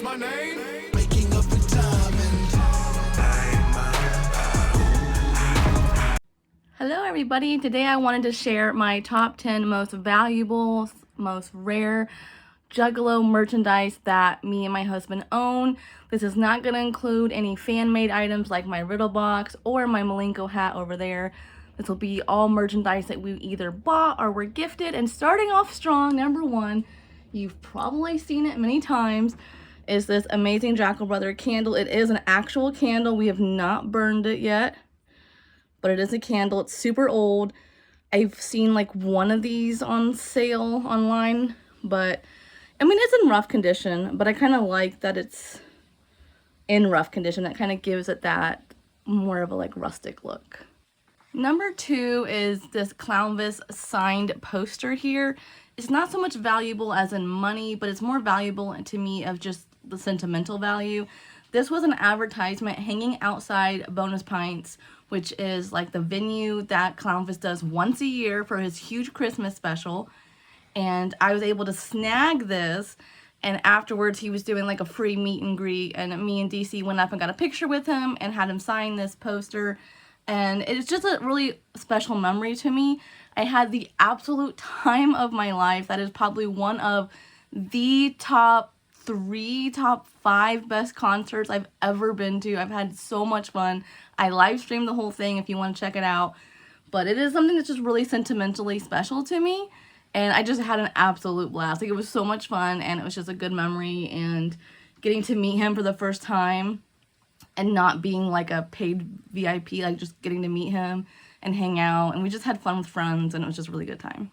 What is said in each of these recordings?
my name. Waking up in time and Hello everybody, today I wanted to share my top 10 most valuable, most rare Juggalo merchandise that me and my husband own. This is not going to include any fan-made items like my Riddle box or my Malenko hat over there. This will be all merchandise that we either bought or were gifted. And starting off strong, number one, you've probably seen it many times, is this amazing Jackal Brother candle. It is an actual candle. We have not burned it yet, but it is a candle. It's super old. I've seen like one of these on sale online, but I mean, it's in rough condition, but I kind of like that it's in rough condition. That kind of gives it that more of a like rustic look. Number two is this Clownvis signed poster here. It's not so much valuable as in money, but it's more valuable to me of just the sentimental value. This was an advertisement hanging outside Bonus Pints, which is like the venue that Clownvis does once a year for his huge Christmas special. And I was able to snag this, and afterwards he was doing like a free meet and greet, and me and DC went up and got a picture with him and had him sign this poster. And it's just a really special memory to me. I had the absolute time of my life. That is probably one of the top 5 best concerts I've ever been to. I've had so much fun. I live streamed the whole thing if you want to check it out. But it is something that's just really sentimentally special to me. And I just had an absolute blast. Like, it was so much fun, and it was just a good memory. And getting to meet him for the first time and not being like a paid VIP, like just getting to meet him and hang out. And we just had fun with friends, and it was just a really good time.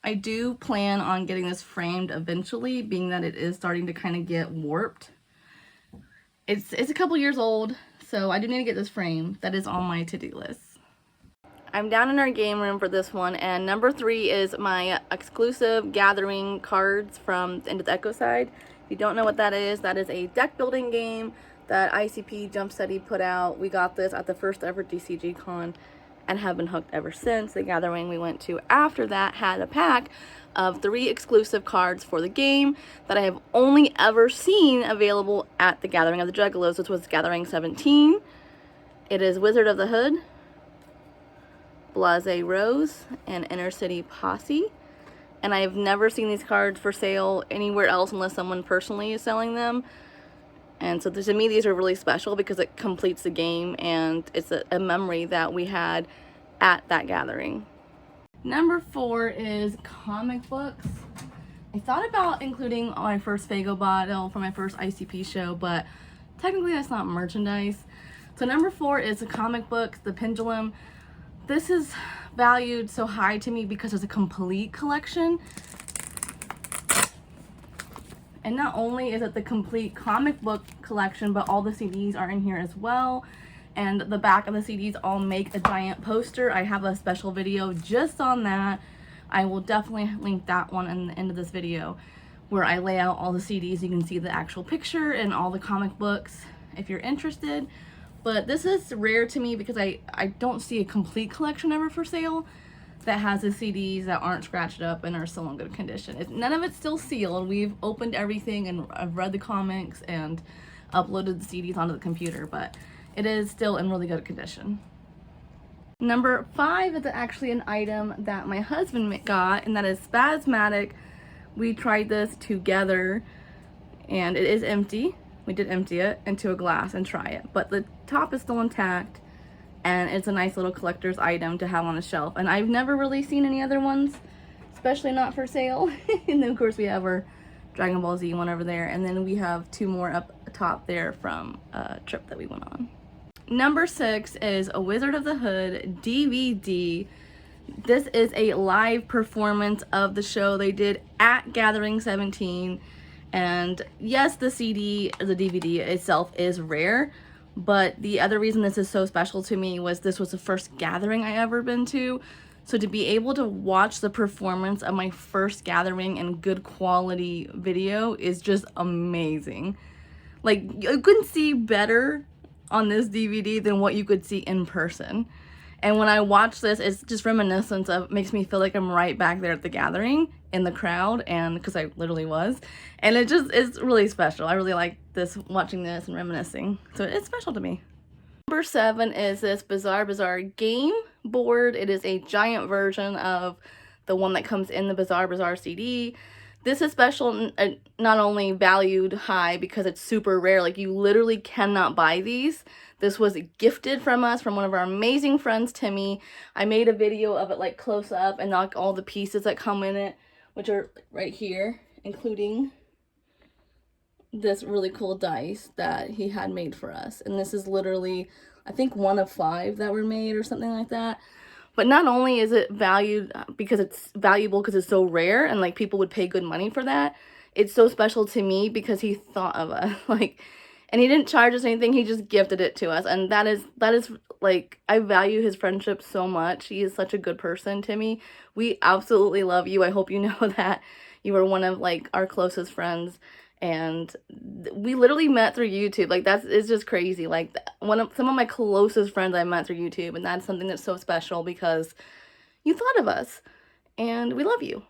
I do plan on getting this framed eventually, being that it is starting to kind of get warped. It's a couple years old, so I do need to get this framed. That is on my to-do list. I'm down in our game room for this one, and number 3 is my exclusive gathering cards from Into the Echo Side. If you don't know what that is a deck building game that i.c.p. Jump Steady put out. We got this at the first ever DCG Con and have been hooked ever since. The gathering we went to after that had a pack of 3 exclusive cards for the game that I have only ever seen available at the Gathering of the Juggalos, which was Gathering 17. It is Wizard of the Hood, Blase Rose, and Inner City Posse. And I have never seen these cards for sale anywhere else unless someone personally is selling them. And so to me, these are really special because it completes the game, and it's a memory that we had at that gathering. Number 4 is comic books. I thought about including my first Faygo bottle for my first i.c.p. show, but technically that's not merchandise. So number 4 is the comic book, The Pendulum. This is valued so high to me because it's a complete collection. And not only is it the complete comic book collection, but all the CDs are in here as well. And the back of the CDs all make a giant poster. I have a special video just on that. I will definitely link that one in the end of this video, where I lay out all the CDs. You can see the actual picture and all the comic books if you're interested. But this is rare to me because I don't see a complete collection ever for sale that has the CDs that aren't scratched up and are still in good condition. None of it's still sealed. We've opened everything and I've read the comics and uploaded the CDs onto the computer, but it is still in really good condition. Number 5 is actually an item that my husband got, and that is Spasmatic. We tried this together, and it is empty. We did empty it into a glass and try it, but the top is still intact. And it's a nice little collector's item to have on a shelf. And I've never really seen any other ones, especially not for sale. And then of course we have our Dragon Ball Z one over there. And then we have 2 more up top there from a trip that we went on. Number 6 is a Wizard of the Hood DVD. This is a live performance of the show they did at Gathering 17. And yes, the CD, the DVD itself is rare. But the other reason this is so special to me was this was the first gathering I ever been to. So to be able to watch the performance of my first gathering in good quality video is just amazing. Like, you couldn't see better on this DVD than what you could see in person. And when I watch this, it's just reminiscence of, makes me feel like I'm right back there at the gathering in the crowd, and because I literally was. And it just is really special. I really like this, watching this and reminiscing. So it's special to me. Number 7 is this Bizarre game board. It is a giant version of the one that comes in the Bizarre CD. This is special, not only valued high because it's super rare, like you literally cannot buy these. This was gifted from us from one of our amazing friends, Timmy. I made a video of it like close up and like all the pieces that come in it, which are right here, including this really cool dice that he had made for us. And this is literally, I think, 1 of 5 that were made or something like that. But not only is it valued because it's valuable because it's so rare and like people would pay good money for that, it's so special to me because he thought of us. Like, and he didn't charge us anything, he just gifted it to us. And that is like, I value his friendship so much. He is such a good person, Timmy. We absolutely love you. I hope you know that. You were one of like our closest friends. And we literally met through YouTube. Like, it's just crazy. Like, some of my closest friends I met through YouTube, and that's something that's so special because you thought of us and we love you.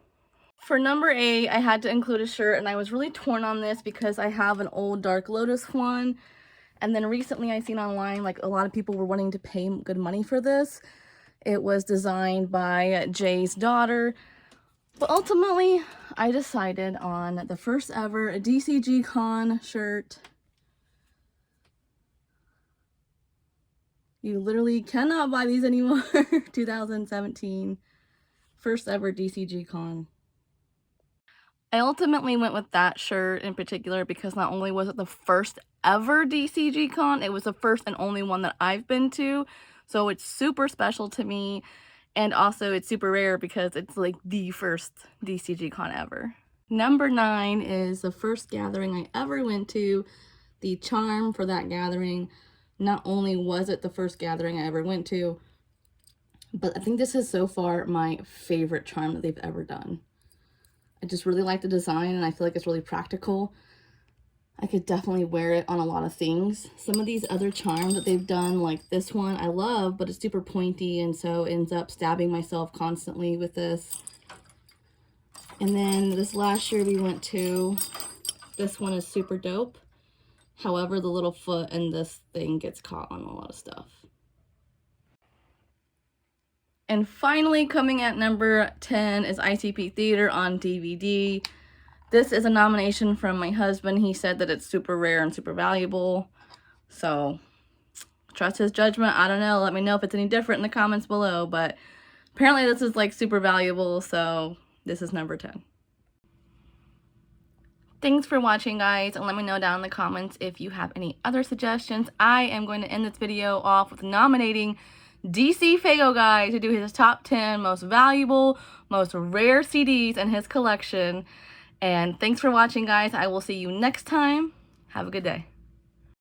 For number 8, I had to include a shirt, and I was really torn on this because I have an old Dark Lotus one, and then recently I seen online like a lot of people were wanting to pay good money for this. It was designed by Jay's daughter. But ultimately, I decided on the first ever DCG Con shirt. You literally cannot buy these anymore. 2017. First ever DCG Con. I ultimately went with that shirt in particular because not only was it the first ever DCG Con, it was the first and only one that I've been to. So it's super special to me. And also it's super rare because it's like the first DCG Con ever. Number 9 is the first gathering I ever went to. The charm for that gathering. Not only was it the first gathering I ever went to, but I think this is so far my favorite charm that they've ever done. I just really like the design and I feel like it's really practical. I could definitely wear it on a lot of things. Some of these other charms that they've done, like this one, I love, but it's super pointy, and so ends up stabbing myself constantly with this. And then this last year we went to, this one is super dope. However, the little foot and this thing gets caught on a lot of stuff. And finally, coming at number 10 is i.c.p Theater on DVD. This is a nomination from my husband. He said that it's super rare and super valuable. So, trust his judgment. I don't know. Let me know if it's any different in the comments below. But apparently this is like super valuable. So, this is number 10. Thanks for watching, guys. And let me know down in the comments if you have any other suggestions. I am going to end this video off with nominating DCFAYGOGUY to do his top 10 most valuable, most rare CDs in his collection. And thanks for watching, guys. I will see you next time. Have a good day.